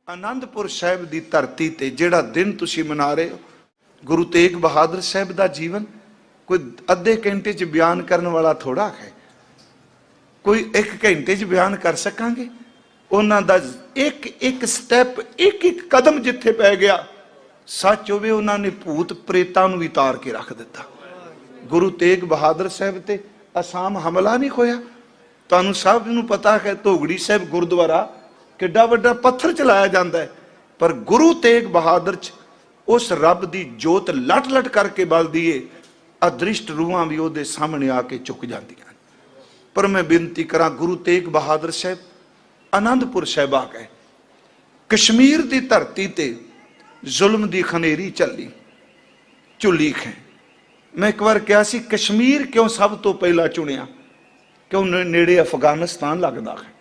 आनंदपुर साहिब की धरती ते जिहड़ा दिन तुसीं मना रहे हो, गुरु तेग बहादुर साहिब का जीवन कोई अद्धे घंटे च बयान करने वाला थोड़ा है, कोई एक घंटे च बयान कर सकांगे। उन्हां दा एक एक स्टैप, एक एक कदम जिथे पै गया, सच होवे उन्होंने भूत प्रेतां नूं भी तार के रख दिता। गुरु तेग बहादुर साहिब ते आसाम हमला नहीं होया। तुहानूं सब नूं पता है धोगड़ी साहिब गुरुद्वारा किड्डा वड्डा पत्थर चलाया जाता है, पर गुरु तेग बहादुर च उस रब की जोत लट लट करके बलदी है, अदृष्ट रूहां भी उहदे सामने आके झुक जांदियां। पर मैं बेनती करा, गुरु तेग बहादुर साहिब आनंदपुर साहिब आ गए। कश्मीर की धरती ते जुल्म की खनेरी चली झुली है। मैं एक बार कहा सी, कश्मीर क्यों सब तो पहला चुनिया? क्यों नेड़े अफगानिस्तान लगता है,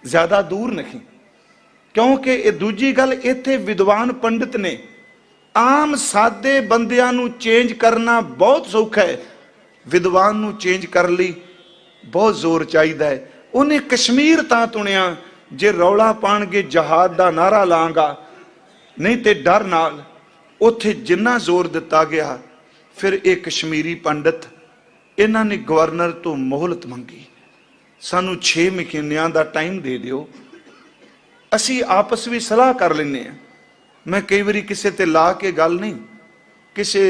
ज्यादा दूर नहीं। क्योंकि ये दूजी गल, इत्थे विद्वान पंडित ने आम सादे बंदियां नूं चेंज करना बहुत सौखा है, विद्वान नूं चेंज कर ली बहुत जोर चाहिदा है। उन्हें कश्मीर तां चुनिया जे रौला पाणगे जहाद दा नारा लांगा, नहीं तो डर नाल उत्थे जिन्ना जोर दिता गया। फिर ये कश्मीरी पंडित इन्हां ने गवर्नर तो मोहलत मंगी, सानू 6 महीनों का टाइम दे दिओ, असी आपस में सलाह कर लेने। मैं कई बारी किसी ते ला के गल नहीं, किसी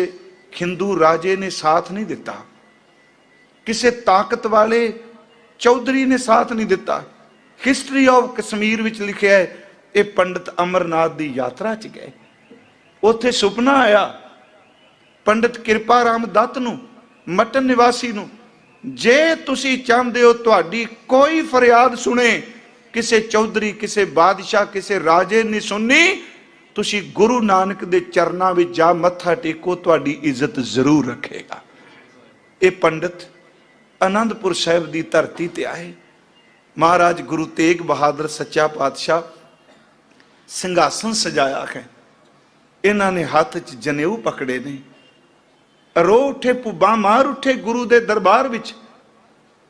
हिंदू राजे ने साथ नहीं दिता, किसी ताकत वाले चौधरी ने साथ नहीं दिता। हिस्टरी ऑफ कश्मीर विच लिखिया है, ये पंडित अमरनाथ की यात्रा च गए, उत्थे सुपना आया पंडित कृपा राम दत्त नूं, मटन निवासी नूं, जे तुसी चाहते हो तुहाडी कोई फरियाद सुने, किसी चौधरी किसी बादशाह किसी राजे ने सुननी, तुसी गुरु नानक दे चरनां विच जा मत्था टेको, तुहाडी इज्जत जरूर रखेगा। ये पंडित आनंदपुर साहिब की धरती ते आए। महाराज गुरु तेग बहादुर सच्चा पातशाह सिंघासन सजाया है, इन्हां ने हाथ च जनेऊ पकड़े ने, रो उठे, पुब्बा मार उठे गुरु दे दरबार विच।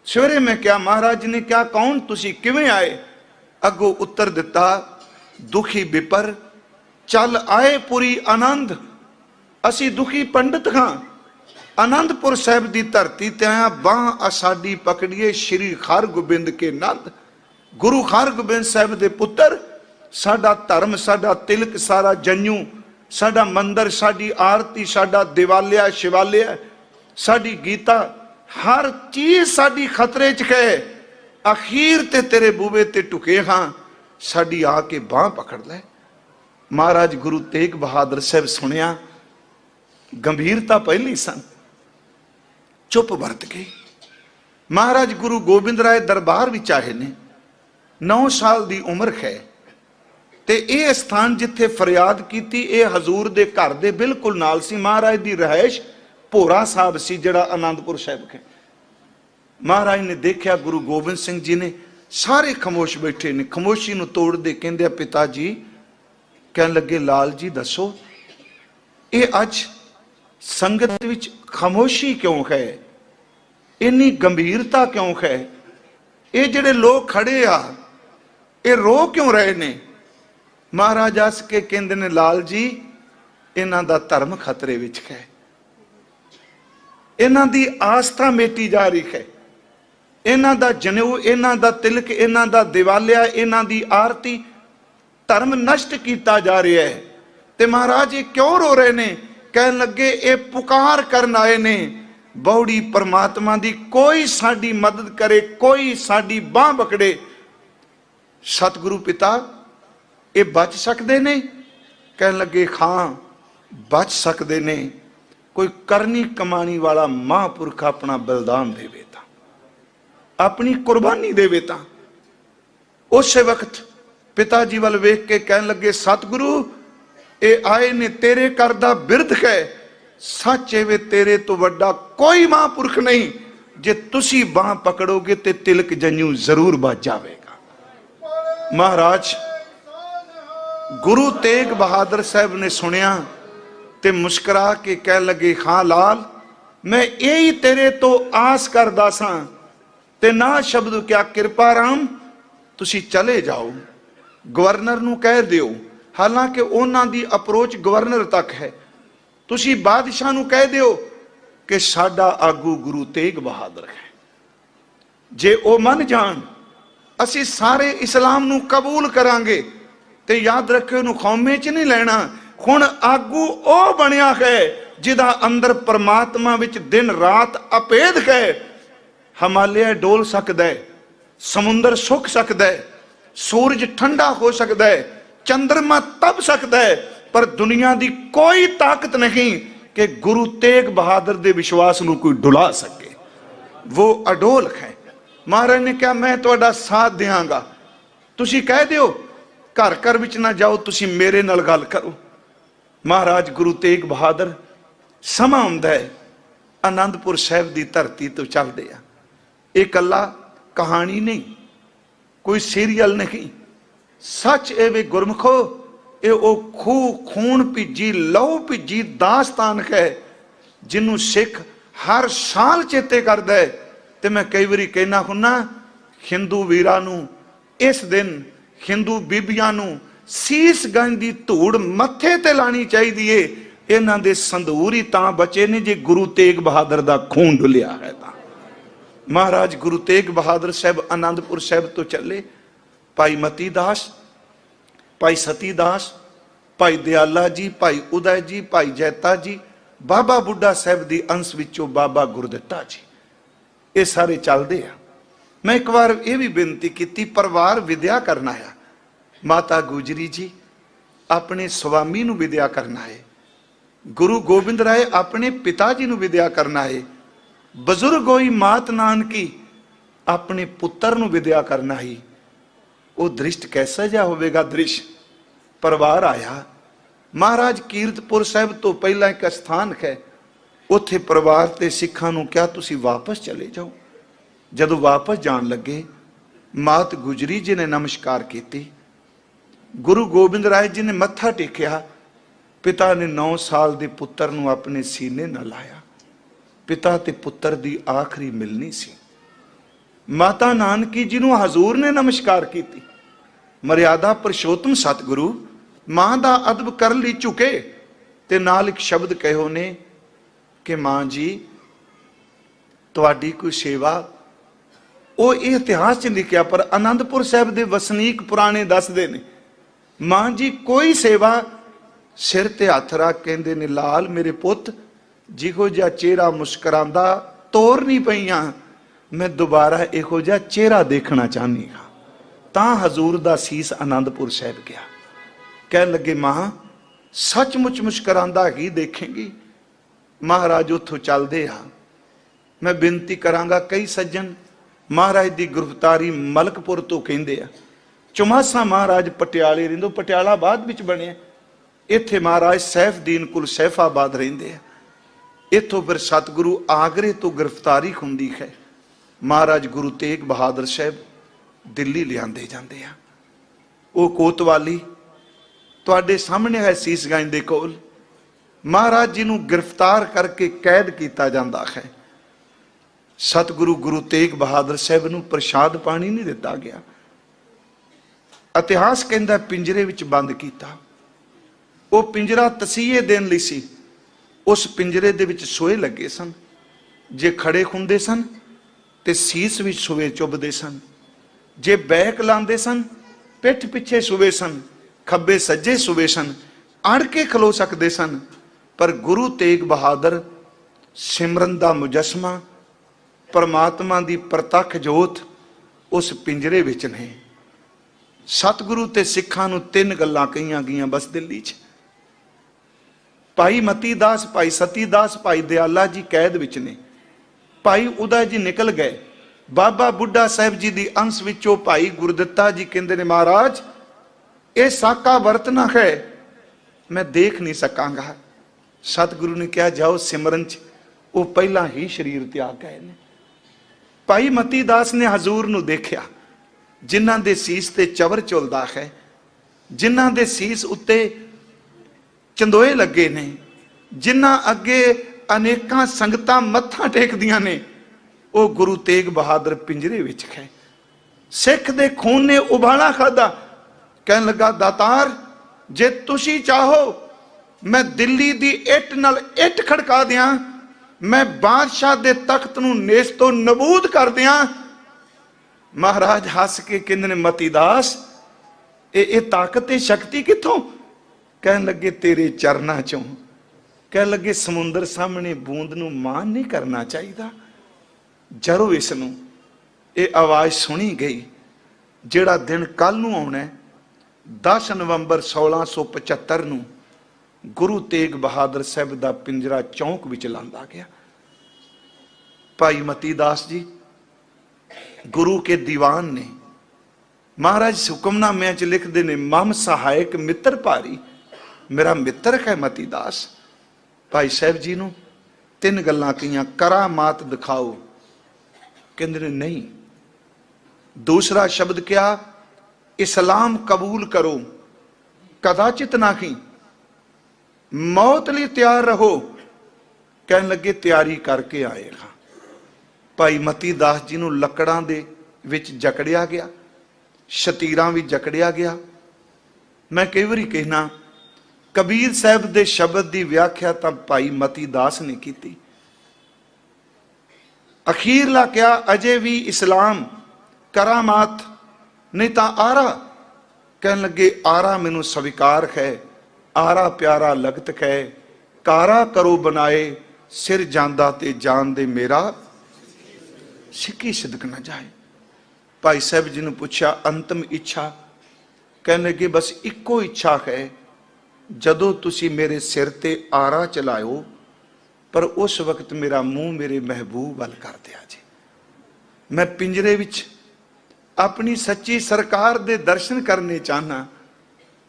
सवेरे मैं क्या, महाराज ने क्या, कौन तुसी, किवें आए? अगो उत्तर दिता, दुखी बिपर चल आए पुरी आनंद। असी दुखी पंडित हाँ, आनंदपुर साहिब की धरती ते आया, बाह साडी पकड़िए श्री हरगोबिंद के नंद। गुरु हरगोबिंद साहिब दे पुत्र, साडा धर्म साडा तिलक सारा जन्यू, साडा मंदिर साडी आरती साडा दिवालिया शिवालिया, साडी गीता हर चीज साडी खतरे च है। अखीर ते तेरे बूबे ते टुके हाँ, साडी आके बाह पकड़ ले। महाराज गुरु तेग बहादुर साहब सुनिया, गंभीरता पहली सन, चुप वरत गए। महाराज गुरु गोबिंद राय दरबार विच आए ने, 9 साल की उम्र है, ते ये स्थान जिथे फरियाद की ये हजूर दे घर दे बिल्कुल नाल सी। महाराज की रहायश भोरा साहब सी जिहड़ा आनंदपुर साहिब है। महाराज ने देखा गुरु गोबिंद सिंह जी ने सारे खामोश बैठे ने, खामोशी नूं तोड़ दे कहंदे, पिता जी कहन लगे, लाल जी दसो ये अज संगत विच खामोशी क्यों है, इन्नी गंभीरता क्यों है, ये जिहड़े लोग खड़े आ ये रो क्यों रहे ने? महाराज हस के कहंदे ने, लाल जी इन्हां दा धर्म खतरे विच है, इन्हां दी आस्था मेटी जा रही है, इन्हां दा जनेऊ इन्हां दा तिलक इन्हां दा दिवालिया इन्हां दी आरती धर्म नष्ट किया जा रहा है। ते महाराज ये क्यों रो रहे ने? कहन लगे, ये पुकार करन आए ने बौड़ी परमात्मा दी, कोई साडी मदद करे, कोई साडी बाह पकड़े। सतगुरु पिता ये बच सकते ने? कहन लगे, हाँ बच सकते ने, कोई करनी कमानी वाला महापुरख अपना बलिदान देवे तां, अपनी कुर्बानी देवे तां। उस वक्त पिता जी वाल वेख के कहन लगे, सतगुरु ये आए ने तेरे घर दा बिरध है, सच वे तेरे तो वड्डा कोई महापुरख नहीं, जे तुसी बाह पकड़ोगे ते तिलक जन्यू जरूर बच जाएगा। महाराज गुरु तेग बहादुर साहब ने सुनिया ते मुस्कुरा के कह लगे, हाँ लाल मैं यही तेरे तो आस करदा सां, ते ना शब्द क्या, कृपा राम तुसी चले जाओ। गवर्नर नूं कह दिओ, हालांकि उन्हां दी अप्रोच गवर्नर तक है। तुसीं बादशाह नूं कह दिओ कि साडा आगू गुरु तेग बहादुर है। जे वो मन जान असी सारे इस्लाम नूं कबूल करांगे, ते याद रखियो नूं खौमे च नहीं लेना। हुण आगू ओ बनिया है जिदा अंदर परमात्मा विच दिन रात अपेद है। हिमालय डोल सकदा है, समुंदर सुख सकदा है, सूरज ठंडा हो सकता है, चंद्रमा तप सकता है, पर दुनिया की कोई ताकत नहीं कि गुरु तेग बहादुर के विश्वास को कोई डुला सके। वो अडोल है। महाराज ने कहा मैं तुहाडा साथ देंगा, तुसी कह दिओ घर घर विच ना जाओ, तुसी मेरे नाल गल करो। महाराज गुरु तेग बहादुर समा आउंदा है, आनंदपुर साहिब की धरती तो चलते हैं। ये कला कहानी नहीं, कोई सीरियल नहीं, सच ए वे गुरमुखो, ये ओ खून भीजी लहू भीजी दास्तान है जिन्हों सिख हर साल चेते करता है। तो मैं कई बारी कहना हुन्ना, हिंदू वीरां नूं इस दिन हिंदू बीबियां नूं सीसगंज की धूड़ मत्थे ते लानी चाहिए है। इन्हां दे संदूर ही तां बचे ने जे गुरु तेग बहादुर दा खून डुलिया है। महाराज गुरु तेग बहादुर साहब आनंदपुर साहब तो चले। भाई मती दास, भाई सती दास, भाई दयाला जी, भाई उदय जी, भाई जैता जी, बाबा बुढ़ा साहब की अंश विचों बाबा गुरदित्ता जी, ये सारे चलते हैं। मैं एक बार ये भी बेनती की, परिवार विद्या करना है। माता गुजरी जी अपने स्वामी नूं विद्या करना है, गुरु गोबिंद राय अपने पिता जी नूं विद्या करना है, बजुर्ग होई मात नानकी अपने पुत्र नूं विद्या करना ही। वो दृष्ट कैसा जा होवेगा दृश्य। परिवार आया महाराज कीरतपुर साहब तो पहला एक स्थान है, उत्थे परिवार ते सिखां नूं क्या तुसी वापस चले जाओ। जदों वापस जान लगे मात गुजरी जी ने नमस्कार की, गुरु गोबिंद राय जी ने मत्था टेकिया। पिता ने 9 साल के पुत्र नूं अपने सीने न लाया। पिता ते पुत्र दी आखिरी मिलनी सी। माता नानकी जी नूं हजूर ने नमस्कार की। मर्यादा पुरुषोत्तम सतगुरु मां दा अदब कर ली झुके ते नाल एक शब्द कहो ने कि मां जी तुहाडी कोई सेवा। वो इतिहास च लिखिया, पर आनंदपुर साहब के वसनीक पुराने दसदे ने मां जी कोई सेवा सिर ते हथ रख कहंदे ने, लाल मेरे पुत जिहो जिहा चेहरा मुस्कुरांदा तोर नहीं पईयां, मैं दोबारा इहो जिहा चेहरा देखना चाहनी हाँ। तां हजूर दा सीस आनंदपुर साहब गया। कह लगे मां सचमुच मुस्कुरांदा ही देखेंगी। महाराज उथों चलदे हाँ। मैं बेनती करांगा, कई सज्जन महाराज की गिरफ्तारी मलकपुर तो कहंदे आ। चुमासा महाराज पटियाले रहिंदो, पटियाला बाद विच बने। इत्थे महाराज सैफदीन कुल सैफाबाद रहिंदे आ। इत्थों फिर सतगुरु आगरे तो गिरफ्तारी हुंदी है। महाराज गुरु तेग बहादुर साहब दिल्ली लियांदे जांदे आ। वो कोतवाली तुहाडे सामने है सीसगंज दे कोल। महाराज जी नूं गिरफ्तार करके कैद किया जाता है। सतगुरु गुरु तेग बहादुर साहब नूं प्रसाद पानी नहीं दिता गया। इतिहास कहता पिंजरे विच बंद किया। वो पिंजरा तसीहे देण लई सी। उस पिंजरे दे विच सोए लगे सन। जे खड़े हुंदे सन ते सीस विच सोए चुभदे सन। जे बैक लांदे सन पिठ पिछे सोए सन। खब्बे सज्जे सोए सन। अड़ के खलो सकते सन। पर गुरु तेग बहादुर सिमरन दा मुजस्मा, परमात्मा दी प्रतख जोत उस पिंजरे विच ने। सतगुरु ते सिखां नूं 3 गल्लां कहीआं गईआं बस दिल्ली च। भाई मती दास, भाई सती दास, भाई दयाला जी कैद विच ने। भाई उदय जी निकल गए। बाबा बुढ़ा साहब जी दी अंश विचों भाई गुरदित्ता जी कहंदे ने, महाराज ये साका वरतना है, मैं देख नहीं सकांगा। सतगुरु ने कहा जाओ सिमरन च। वो पहला ही शरीर त्याग गए ने। भाई मती दास ने हजूर नूं देखिया, जिन्हां दे सीस ते चवर झुलदा है, जिन्हां दे सीस उत्ते चंदोए लगे ने, जिन्हां अगे अनेकां संगतां मत्था टेकदियां ने। वो गुरु तेग बहादुर पिंजरे विच है। सिख दे खून ने उबाला खादा। कहन लगा दातार जे तुसी चाहो मैं दिल्ली दी इट नाल इट खड़का दियां, मैं बादशाह दे तख्त नूं नेस्तो नबूद कर दियां। महाराज हस के कहंदे ने मतीदास ये ताकत ते शक्ति कित्थों? कहन लगे तेरे चरना चों। कह लगे समुंदर सामने बूंद नूं मान नहीं करना चाहिए। जरो इसनूं ये आवाज़ सुनी गई, जिहड़ा दिन कल नूं आउणा है 10 नवंबर 1675 नूं गुरु तेग बहादुर साहब दा पिंजरा चौंक विच लांदा गया। भाई मतीदास जी गुरु के दीवान ने, महाराज हुक्मनामे च लिखते ने मम सहायक मित्र भारी, मेरा मित्र है मतीदास। भाई साहब जी नूं 3 गल्लां कहियां, करामात दिखाओ, कहंदे ने नहीं। दूसरा शब्द क्या? इस्लाम कबूल करो, कदाचित ना की। मौत लई तैयार रहो, कहन लगे तैयारी करके आएगा। भाई मतीदास जी नूं लकड़ां दे विच जकड़िया गया, शतीरां भी जकड़िया गया। मैं कई वारी कहना कबीर साहब दे शब्द की व्याख्या तो भाई मतीदास ने की। अखीरला क्या? अजे भी इस्लाम करामात नहीं तो आरा। कहन लगे आरा मैनू स्वीकार है, आरा प्यारा लगत है, कारा करो बनाए सिर जांदा ते जान दे मेरा सिक्की सिदक न जाए। भाई साहब जी ने पूछा अंतिम इच्छा? कहन लगे बस इको इच्छा है, जदों तुसी मेरे सिर ते आरा चलाओ पर उस वक्त मेरा मुंह मेरे महबूब वल कर दिया जी। मैं पिंजरे विच अपनी सच्ची सरकार दे दर्शन करने चाहना।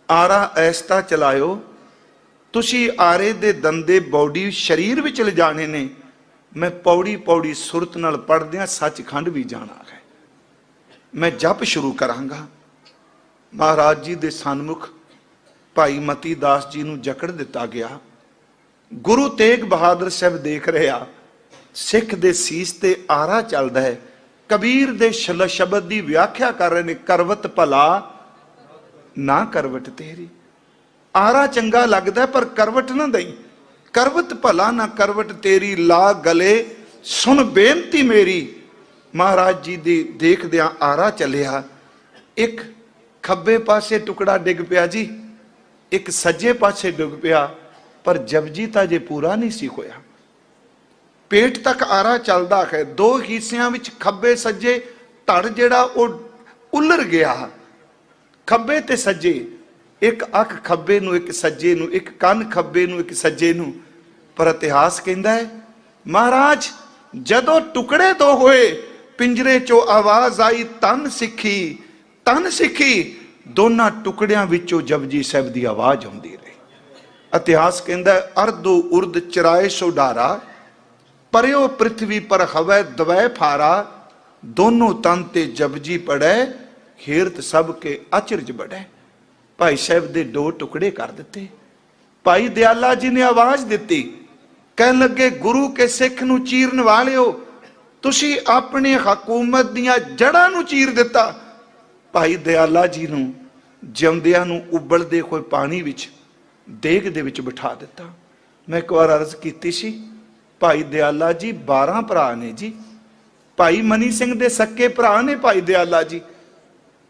आरा ऐसता चलाओ, तुसी आरे दे दंदे बॉडी शरीर विच ले जाने ने, मैं पौड़ी पौड़ी सुरत नाल पढ़दियां सचखंड भी जाना है। मैं जप शुरू करांगा। महाराज जी दे सन्मुख भाई मतीदास जी नूं जकड़ दिता गया। गुरु तेग बहादुर साहब देख रहा, सिख दे सीस ते आरा चलदा है। कबीर दे शब्द की व्याख्या कर रहे ने, करवत भला ना करवट तेरी। आरा चंगा लगदा पर करवट ना दई, करवत भला ना करवट तेरी, ला गले सुन बेनती मेरी। महाराज जी दी देखदियां आरा चलिया, एक खब्बे पासे टुकड़ा डिग पिया जी, एक सज्जे पासे डुग पिया, पर जपजी तां जे पूरा नहीं सी होया। पेट तक आरा चलदा है, 2 हिस्सियां विच खब्बे सज्जे धड़ जिहड़ा वो उलर गया, खब्बे ते सज्जे, एक अख खब्बे नूं एक सज्जे नूं, एक कन खब्बे नूं एक सज्जे नूं। पर इतिहास कहंदा है महाराज जदों टुकड़े 2 होए, पिंजरे चों आवाज आई तन सिखी, तन सिखी। दोनों टुकड़ियां विचों जपजी साहब की आवाज आउंदी रही। इतिहास कहंदा है अर्धो उर्द चराए सो डारा, परयो पृथ्वी पर हवै दवै फारा, दोनों तन ते जपजी पड़े, हेरत सब के अचरज बढ़े। भाई साहब दे 2 टुकड़े कर दिते। भाई दयाला जी ने आवाज दी, कहन लगे गुरु के सिख नूं चीरन वालिओ, तुसी अपनी हकूमत दियां जड़ां नूं चीर दिता। भाई दयाला जी नूं जिउंदियां नूं उबलदे होए पानी विच देग दे विच बिठा दिता। मैं एक बार अर्ज कीती सी, भाई दयाला जी 12 भरा ने जी। भाई मनी सिंह दे सक्के भरा ने भाई दयाला जी,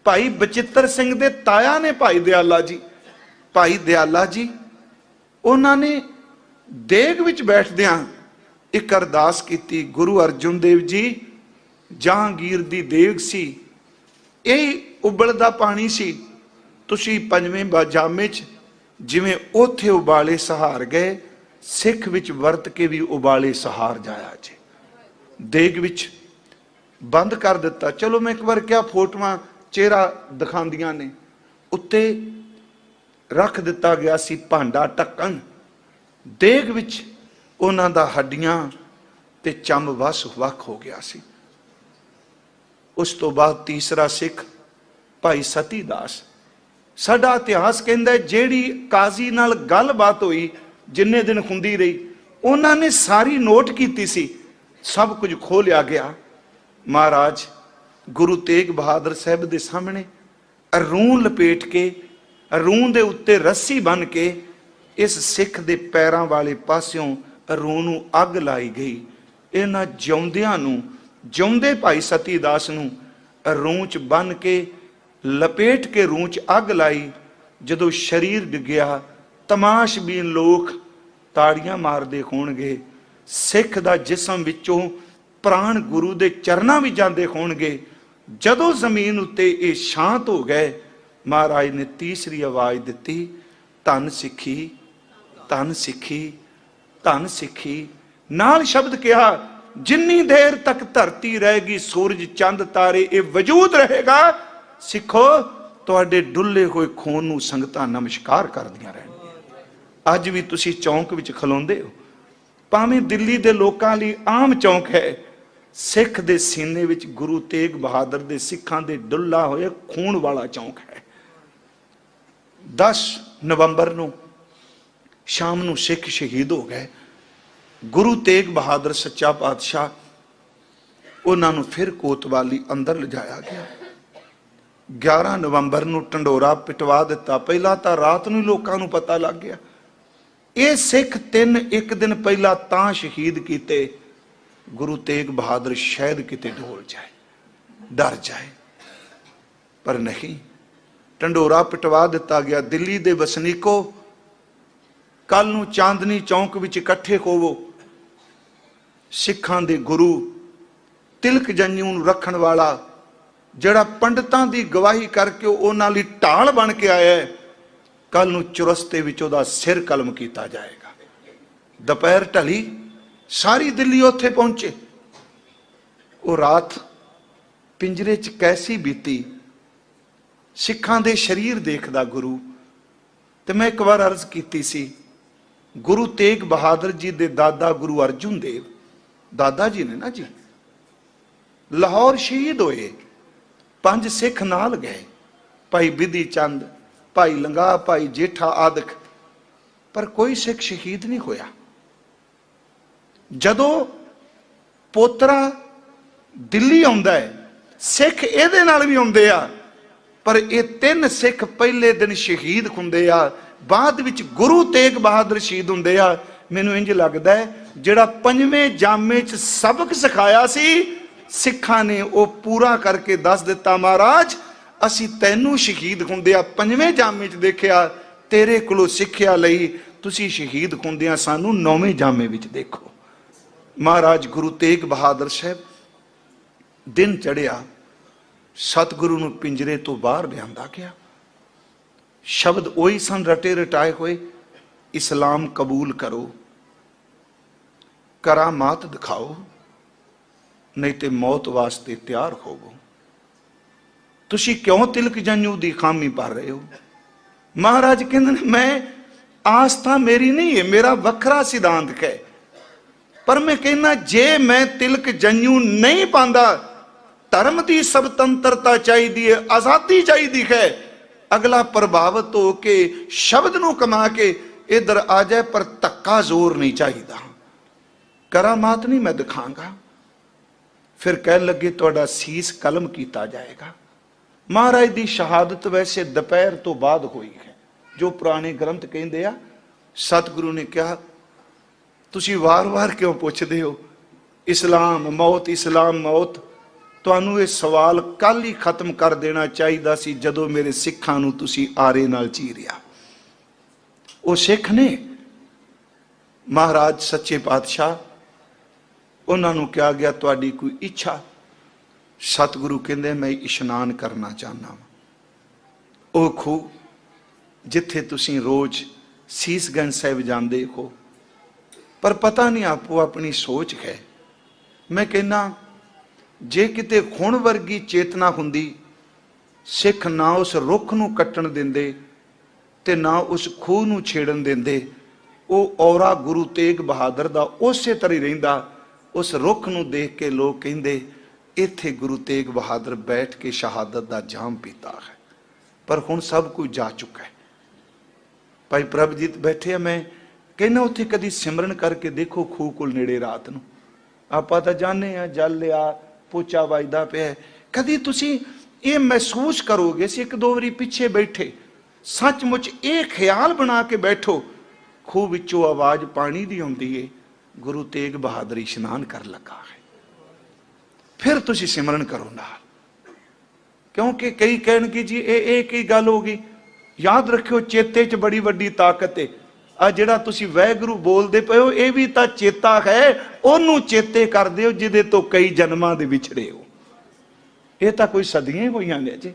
भाई बचित्र सिंह दे ताया ने भाई दयाला जी। भाई दयाला जी उन्होंने देग विच बैठदियां एक अरदास कीती, गुरु अर्जुन देव जी जहांगीर दी देग सी, यही उबलदा पानी सी, तुसी 5वें जामे च जिवें ओथे उबाले सहार गए, सिख विच वरत के भी उबाले सहार जाया जे। देग विच बंद कर दिता। चलो मैं एक बार क्या फोटोआं चेहरा दिखांदियां ने, उत्ते रख दिता गया सी भांडा ढक्कन, देग विच उन्हां दा हड्डियां ते चम वस वख हो गया सी। उस तो बाद तीसरा सिख भाई सतीदास। साडा इतिहास कहंदा है जेड़ी काजी नाल गलबात हुई जिन्ने दिन हुंदी रही, उन्होंने सारी नोट की सी, सब कुछ खो लिया गया। महाराज गुरु तेग बहादुर साहब के सामने रूं लपेट के, रूं दे उत्ते रस्सी बन के इस सिख दे पैरां वाले पासियों रूं नूं अग लाई गई। इन्हां जिउंदियां नूं, जिउंदे भाई सतीदास नूं रूं च बन के लपेट के रूं च अग लाई। जदों शरीर डिग्या तमाशबीन लोग ताड़ियां मारदे होणगे, सिख दा जिसम विचों प्राण गुरु दे चरनां विच जांदे होणगे। जदों जमीन उत्ते ये शांत हो गए, महाराज ने तीसरी आवाज दिती, धन सिखी, धन सिखी, धन सिखी। नाल शब्द कहा, जिन्नी देर तक धरती रहेगी, सूरज चंद तारे ये वजूद रहेगा, सिखो तुहाडे डुल्ले होए खून नूं संगतां नमस्कार करदियां रहणगीआं। अज भी तुसीं चौंक विच खलोंदे हो, भावें दिल्ली दे लोकां लई आम चौंक है, सिख दे सीने विच गुरु तेग बहादुर दे सिखां दे डुल्ला होए खून वाला चौंक है। 10 नवंबर नूं शाम नूं सिख शहीद हो गए। गुरु तेग बहादुर सच्चा पातशाह उन्हां नूं फिर कोतवाली अंदर लिजाया गया। 11 नवंबर नूं ढंडोरा पिटवा दिता। पहला तां रात नूं लोकां नूं पता लग गया। ये सिख 3 एक दिन पहला तां शहीद कीते, गुरु तेग बहादुर शायद किते डोल जाए, डर जाए, पर नहीं, ढंडोरा पिटवा दिता गया। दिल्ली दे वसनीको, कल नूं चांदनी चौंक विच इकट्ठे होवो। सिखां दे गुरु तिलक जंजू नूं रखण वाला, जिहड़ा पंडितां दी गवाही करके उन्हां लई ढाल बन के आया है, कल नूं चुरस्ते विच उहदा सिर कलम कीता जाएगा। दोपहर ढली, सारी दिल्ली उत्थे पहुंचे। वो रात पिंजरे च कैसी बीती, सिखां दे शरीर देखदा गुरु। ते मैं एक बार अर्ज कीती सी, गुरु तेग बहादुर जी दे दादा गुरु अर्जुन देव, दादा जी ने ना जी, लाहौर शहीद होए। 5 सिख नाल गए, भाई बिधि चंद, भाई लंगा, भाई जेठा आदक, पर कोई सिख शहीद नहीं होया। जदों पोतरा दिल्ली आउंदा है, सिख इहदे नाल भी आउंदे आ, पर ये 3 सिख पहले दिन शहीद हुंदे आ, बाद विच गुरु तेग बहादुर शहीद हुंदे आ। मैनूं इंज लगदा है जिहड़ा 5वें जामे च सबक सिखाया सी, सिखां ने वो पूरा करके दस दिता। महाराज असी तैनूं शहीद हुंदिया 5वें जामे च देखिया, तेरे कोलों सिੱਖਿਆ लई तुसी शहीद हुंदिया सानूं 9वें जामे विच देखो। महाराज गुरु तेग बहादुर साहब, दिन चढ़िया, सतगुरु नूं पिंजरे तो बाहर लिआंदा गया। शब्द ओही सन रटे रटाए हुए, इस्लाम कबूल करो, करामात दिखाओ, नहीं तो मौत वास्ते तैयार होवो। तुसी क्यों तिलक जंजू दी खामी भर रहे हो? महाराज कहंदे मैं आस्था मेरी नहीं है, मेरा वखरा सिद्धांत है, पर मैं कहना जे मैं तिलक जंजू नहीं पांदा, धर्म की स्वतंत्रता चाहिए, आजादी चाहिए है, अगला प्रभावित हो के शब्द नूं कमा के इधर आ जाए, पर धक्का जोर नहीं चाहिए। करामात नहीं मैं दिखांगा। फिर कह लगे तुहाडा सीस कलम किया जाएगा। महाराज की शहादत वैसे दोपहर तो बाद हुई है, जो पुराने ग्रंथ कहते आ। सतगुरु ने कहा तुसी वार वार क्यों पूछते हो इस्लाम मौत, इस्लाम मौत? तुहानूं ये सवाल कल ही खत्म कर देना चाहिए सी, जदों मेरे सिखां नूं तुसी आरे नाल चीरिया। वो सिख ने महाराज सच्चे पातशाह, उन्होंने कहा गया तुहाडी कोई इच्छा? सतगुरु कहंदे मैं इशनान करना चाहना। वो खूह जिथे तुसी रोज सीसगंज साहिब जाते हो, पर पता नहीं आपो अपनी सोच है। मैं कहना जे किते खुण वर्गी चेतना हुंदी, सिख ना उस रुख नूं कट्टण दिंदे ते ना उस खूह नूं छेड़न दिंदे। वो औरा गुरु तेग बहादुर दा उसे तरह रहिंदा। उस रुख नूं देख के लोग कहिंदे इत्थे गुरु तेग बहादुर बैठ के शहादत दा जाम पीता है, पर हुण सब कुछ जा चुका है। भाई प्रभजीत बैठे, मैं कहना उत्थे कदी सिमरन करके देखो खूह कोल नेड़े रात नूं। आपां तां जाने आ, जल लिया, पोचा वजदा पिया, कदी तुसी ये महसूस करोगे। ਅਸੀਂ एक दो बारी पिछे बैठे, सचमुच ये ख्याल बना के बैठो, खूह विचों आवाज पानी दी आउंदी है, गुरु तेग बहादुर इशनान कर लगा है। फिर तुसी सिमरन करो नाल, क्योंकि कई कहणगे जी ये की गल हो गई। याद रखियो चेते च बड़ी वड्डी ताकत है। आ जिहड़ा तुसी वैगुरू बोलदे पए हो, ये भी तां चेता है, ओनू चेते कर दिओ जिहदे तो कई जन्मां दे विछड़े हो। ये तां कोई सदियां होईयां ने जी।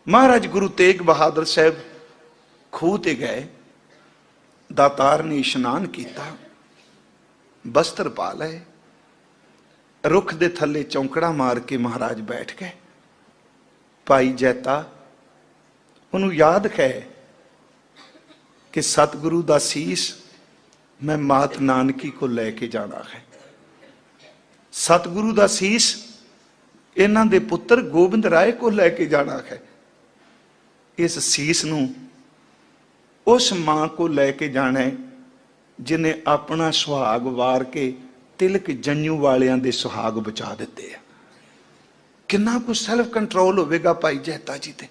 महाराज गुरु तेग बहादुर साहब खूह ते गए, दातार ने इशनान किया, बस्तर पा लए, रुख दे थल्ले चौंकड़ा मार के महाराज बैठ गए। भाई जैता उन्होंने याद है कि सतगुरु दा सीस मैं मात नानकी को लेके जाना है। सतगुरु दा सीस इन्हां दे पुत्र गोबिंद राय को लेके जाना है। इस सीस नूं उस मां को लेके जाना है जिन्हें अपना सुहाग वार के तिलक जंजू वालियां दे सुहाग बचा दिते हैं। किन्ना कुछ सैल्फ कंट्रोल होवेगा भाई जैता जी ते।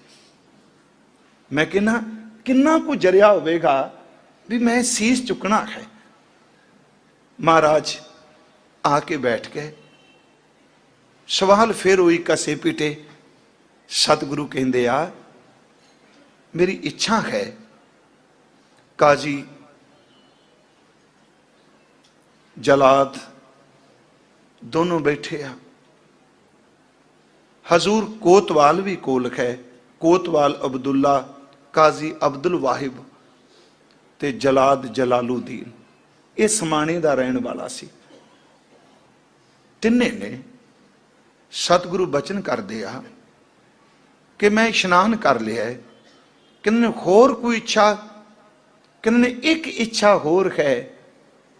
मैं कहना किन्ना कुछ जरिया होवेगा भी मैं सीस चुकना है। महाराज आके बैठ गए। सवाल फिर हुई कसे पिटे। सतगुरु कहंदे आ मेरी इच्छा है काजी जलाद दोनों बैठे आ। हजूर कोतवाल भी कोल है, कोतवाल अब्दुल्ला, काजी अब्दुल वाहिब ते जलाद जलालुद्दीन, ये समाने का रहने वाला सी। तिन्ने ने सतगुरु बचन कर दिया कि मैं इशनान कर लिया है। किन्ने होर कोई इच्छा, किन्ने एक इच्छा होर है,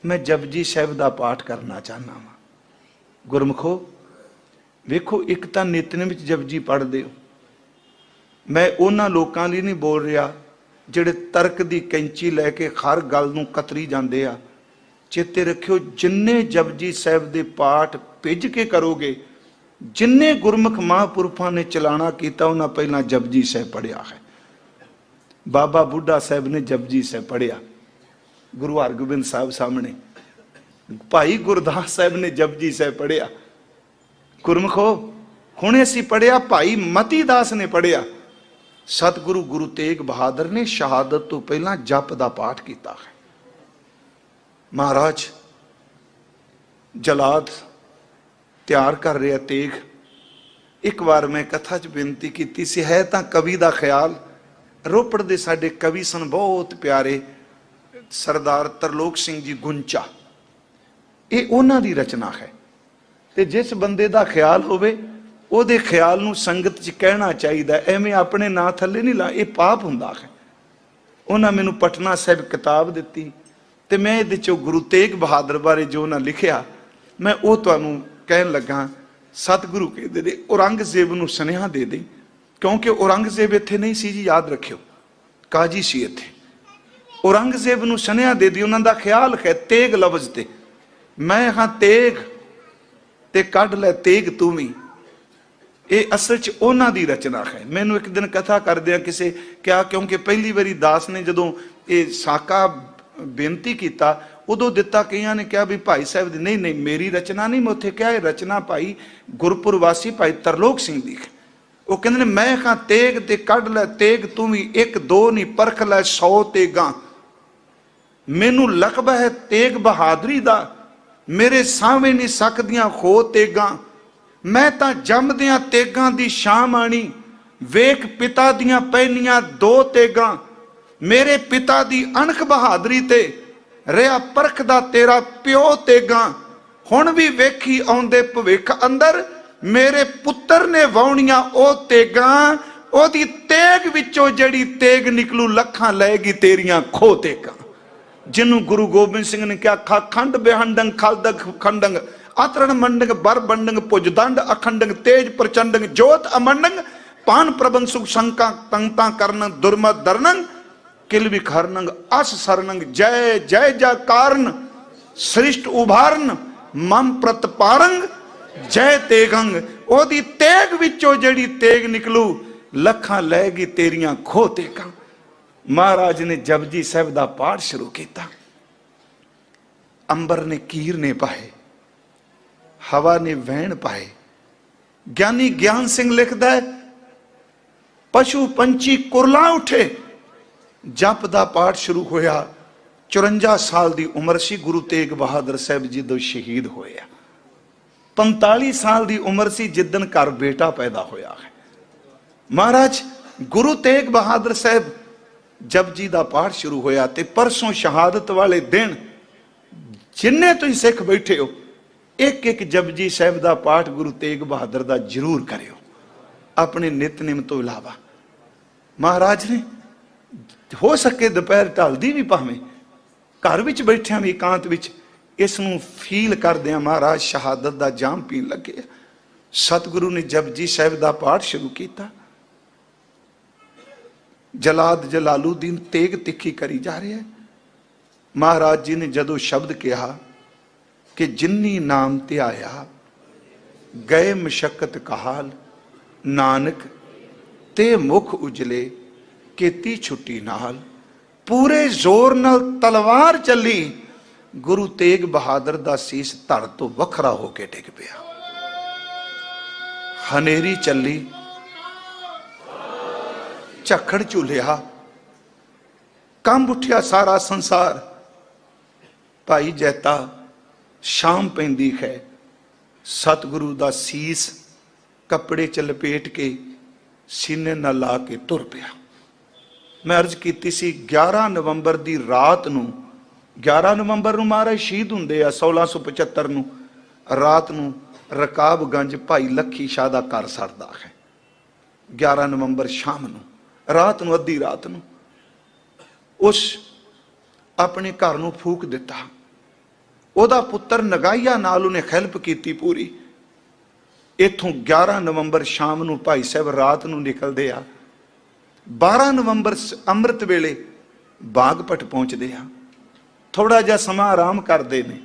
मैं जपजी साहिब का पाठ करना चाहना वा। गुरमुखो वेखो, एक तो नितनेम विच जपजी पढ़ते हो। मैं उन्हां लोकां लई नहीं बोल रहा जिहड़े तर्क की कैंची लैके हर गल नूं कतरी जांदे आ। चेते रखियो जिन्ने जपजी साहिब दे पाठ भिज के करोगे, जिन्ने गुरमुख महापुरुषां ने चलाना किया उन्हां पहलां जपजी साहिब पढ़िया है। बाबा बुढ़ा साहब ने जपजी साहिब पढ़िया, गुरु हरगोबिंद साहब सामने। भाई गुरदास साहब ने जपजी साहिब पढ़िया। गुरमुखो हुणे असीं पढ़िया, भाई मती दास ने पढ़िया। सतगुरु गुरु तेग बहादुर ने शहादत तो पहला जप का पाठ किया है। महाराज जलाद तैयार कर रहा तेग। एक बार मैं कथा च बेनती की सी, है तां कवि का ख्याल। रोपड़ दे साडे कवि सन बहुत प्यारे, सरदार तरलोक सिंह जी गुंचा, ये उन्हां दी रचना है। ते जिस बंदे दा ख्याल होवे ओदे ख्याल नूं संगत च कहना चाहिए, एवें अपने नां थल्ले नहीं ला, ये पाप हुंदा है। उन्हां मैनूं पटना साहिब किताब दित्ती ते मैं इहदे चों गुरु तेग बहादुर बारे जो उन्हां लिखिया मैं वो तुहानूं कहण लगा। सतगुरु कहदे ने औरंगजेब नूं सुनेहा दे दे, क्योंकि औरंगजेब इत्थे नहीं सी जी, याद रखियो काजी सी इत्थे। औरंगजेब नूं सुनेहा दे दी, उन्हां दा ख्याल है तेग लफ्ज़ ते। मैं हाँ तेग ते कढ़ लै तेग तू भी। ये असल च उन्हां दी रचना है। मैनू एक दिन कथा करदे किसे क्या, क्योंकि पहली बारी दास ने जदों ये साका बेनती किया उदों दिता, कईयां ने कहा भी भाई साहब दी। नहीं नहीं मेरी रचना नहीं, मैं उत्थे क्या रचना भाई गुरपुर वासी भाई तरलोक सिंह दी। वो कहंदे ने मैं हाँ तेग ते कढ़ लै तेग तू भी, एक दो नहीं परख लै 100 तेगां। मैनू लकबा है तेग बहादुरी दा, मेरे सामने नहीं सकदियां खो तेगां। मैं तां जमदियां तेगां दी शाम आनी, वेख पिता दियां पहनियां 2 तेगां। मेरे पिता दी अणख बहादुरी ते रिहा परखदा तेरा प्यो तेगां। हुण भी वेखी आउंदे भविख अंदर, मेरे पुत्र ने वाउणियां ओ तेगां। ओदी तेग विचों जड़ी तेग निकलू लखां लएगी तेरियां खो तेगां। जिन्हों गुरु गोबिंद सिंह ने क्या खा खंड बेहंडंग खलदग खंडंग आतरण मंडंग बर बंडंग पुजदंड अखंडंग तेज प्रचंडंग जोत अमंडंग पान प्रबंध सुख शंका तंगता करनंग दुर्मत दरनंग किल विखरनंग अस सरनंग जय जय जयकारन सृष्ट उभारन मम प्रतपारंग जय तेगंग। ओदी तेग विचों जिहड़ी तेग निकलू लखां लैगी तेरियां खो तेगां। महाराज ने जपजी साहिब दा पाठ शुरू किया। अंबर ने कीरने पाए, हवा ने वहण पाए। ज्ञानी ज्ञान सिंह लिखदा है, पशु पंछी कुरला उठे। जप दा पाठ शुरू होया। 54 साल की उम्र सी गुरु तेग बहादुर साहब जी दो शहीद होए। 45 साल की उम्र सी जिदन घर बेटा पैदा होया है। महाराज गुरु तेग बहादुर साहब जपजी का पाठ शुरू होया ते परसों शहादत वाले दिन जिन्ने तुम सिख बैठे हो एक एक जपजी साहब का पाठ गुरु तेग बहादुर का जरूर करियो अपने नितनेम तो इलावा। महाराज ने हो सके दोपहर ढलदी भी भावें घर विच बैठिया भी एकांत विच इसनूं फील करदे महाराज शहादत का जाम पीन लगे। सतगुरु ने जपजी साहब का पाठ शुरू किया। जलाद जलालुद्दीन तेग तिखी करी जा रहे हैं। महाराज जी ने जदों शब्द कहा कि जिन्नी नाम ते आया गए मशक्कत कहाल नानक ते मुख उजले केती छुट्टी नाल, पूरे जोर नाल तलवार चली। गुरु तेग बहादुर दा सीस धड़ तो वखरा होके डिग पिया। हनेरी चली झखड़ झूलिया कंब उठिया सारा संसार। भाई जैता शाम पैंदी है सतगुरु दा सीस कपड़े च लपेट के सीने न ला के तुर पिया। मैं अर्ज की सी 11 नवंबर की रात नूं 11 नवंबर नूं महाराज शहीद हुंदे आ 1675 नूं रात नूं रकाबगंज भाई लखी शाह दा घर सड़दा है। 11 नवंबर शाम नूं रात नूं अद्धी रात नूं उस अपने घर नूं फूक दिता। ओदा पुत्र नगाइया नाल उन्हें हेल्प की पूरी। इथों 11 नवंबर शाम नूं भाई साहब रात नूं निकलदे आ। 12 नवंबर अमृत वेले बागपट पहुंचते हैं। थोड़ा जा समा आराम करते हैं।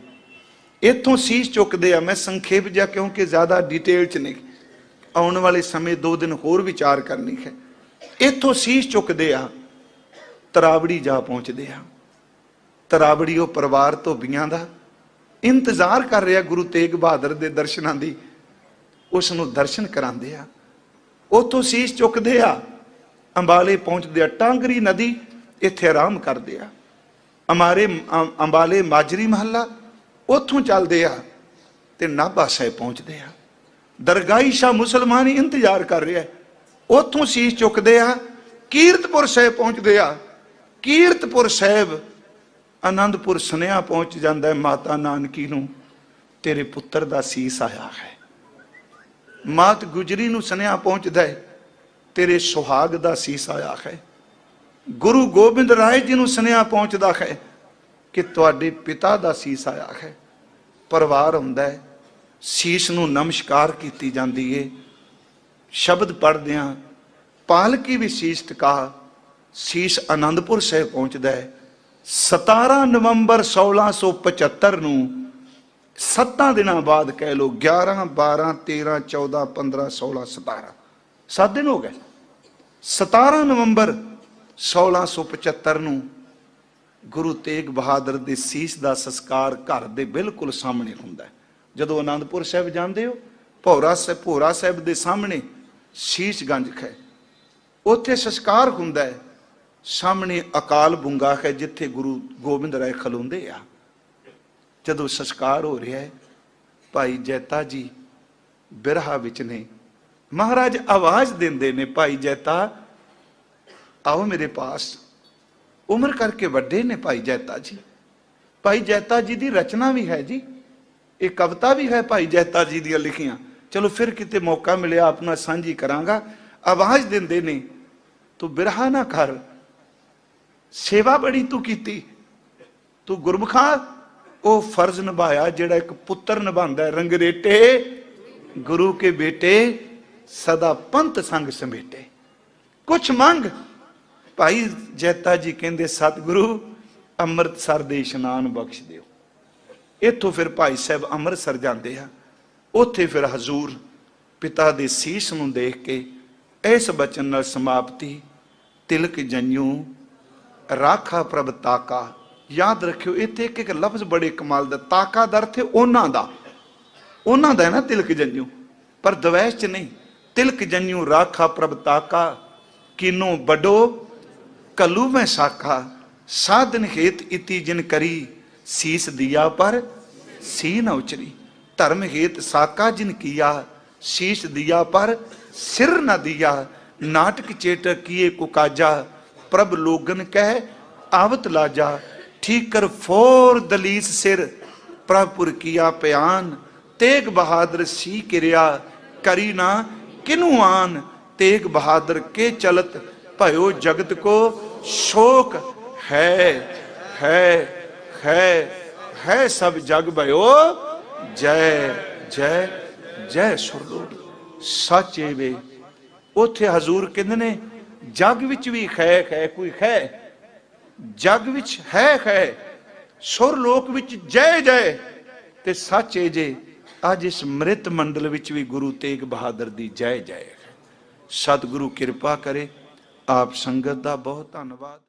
इतों सीस चुकते हैं। मैं संखेप जा क्योंकि ज़्यादा डिटेल च नहीं आने वाले समय 2 दिन होर विचार करनी है। इतों सीस चुकते हैं तरावड़ी जा पहुंचते हैं। तरावड़ी वो परिवार धोबियां का इंतजार कर रहा गुरु तेग बहादुर के दर्शनों की। उसनों दर्शन कराते हैं। उतों सीस चुकते हैं अंबाले पहुंचते हैं। टांगरी नदी इत्थे आराम करते हैं। अंबाले माजरी महला उतों चलते हैं तो नाभा साहिब पहुंचते हैं। दरगाही शाह मुसलमान ही इंतजार कर रहा है। उतों सीस चुकते हैं कीरतपुर साहिब पहुंचते हैं। कीरतपुर साहिब आनंदपुर सुनिया पहुंच जाता है माता नानकी नूं तेरे पुत्र दा सीस आया है। मात गुजरी नूं सुनिया पहुंचता है तेरे सुहाग दा सीस आया है। गुरु गोबिंद राय जी नूं सुनिया पहुंचता है कि तुहाडे पिता दा सीस आया है। परिवार हुंदा है सीस नूं नमस्कार की जाती है। शब्द पढ़दियां पालकी भी सीस टिका सीस आनंदपुर साहिब पहुंचता है। 17 नवंबर 1675 नूं 7 दिनों बाद कह लो 11 12 13 14 15 16 17 7 दिन हो गए। 17 नवंबर 1675 नूं गुरु तेग बहादुर दे सीस दा संस्कार घर दे बिल्कुल सामने हुंदा है। जदों आनंदपुर साहिब जांदे हो भोरा साहिब दे सामने शीश गंज है। उत्थे संस्कार हुंदा है। सामने अकाल बुंगा है जिथे गुरु गोबिंद राय खलोंदे आ। जदों संस्कार हो रहा है भाई जैता जी बिरहा विच ने। महाराज आवाज देंदे ने भाई जैता आओ मेरे पास। उम्र करके वड्डे ने भाई जैता जी। भाई जैता जी की रचना भी है जी। एक कविता भी है भाई जैता जी दी लिखियां। चलो फिर किते मौका मिले अपना सांझी करांगा। आवाज देंदे ने तू बिरहा ना कर सेवा बड़ी तू कीती। तू गुरमुखा वो फर्ज निभाया जिहड़ा एक पुत्र निभांदा है। रंगरेटे गुरु के बेटे सदा पंथ संग समेटे। कुछ मंग। भाई जैता जी कहंदे सतगुरु अमृतसर दे इशनान बख्श दिओ। इत्थों फिर भाई साहब अमृतसर जाते हैं। उत्थे फिर हजूर पिता दे सीस नूं देख के इस बचन नाल समाप्ति, तिलक जन्यू राखा प्रभ ताका। याद रखियो इत्थे एक एक लफ्ज बड़े कमाल दा, ताका दा अर्थ है उन्हां दा, उन्हां दा है ना तिलक जन्यू, पर द्वैश च नहीं। तिलक जन्यू राखा प्रभ ताका, किनो बडो कलू में साखा। साधन हेत इति जिन करी, सीस दिया पर सी न उचरी। धर्म हेत साका जिन किया, शीश दिया पर सिर न दिया। नाटक चेटक किए कुकाजा, प्रभ लोगन कह आवत लाजा। ठीक कर फोर दलीस सिर, प्रभपुर किया प्यान। तेग बहादुर सी किरिया, करी ना किनु आन। तेग बहादुर के चलत, भयो जगत को शोक। है है सब जग भयो, जय जय जय सुरलोक। सच ए वे उथे हजूर कहंदे ने जग विच भी खै कोई खै, जग विच है खै, सुरलोक विच जय जय। ते सच ए जे अज इस मृत मंडल विच भी गुरु तेग बहादुर दी जय जय है। सतगुरु किरपा करे। आप संगत दा बहुत धन्नवाद।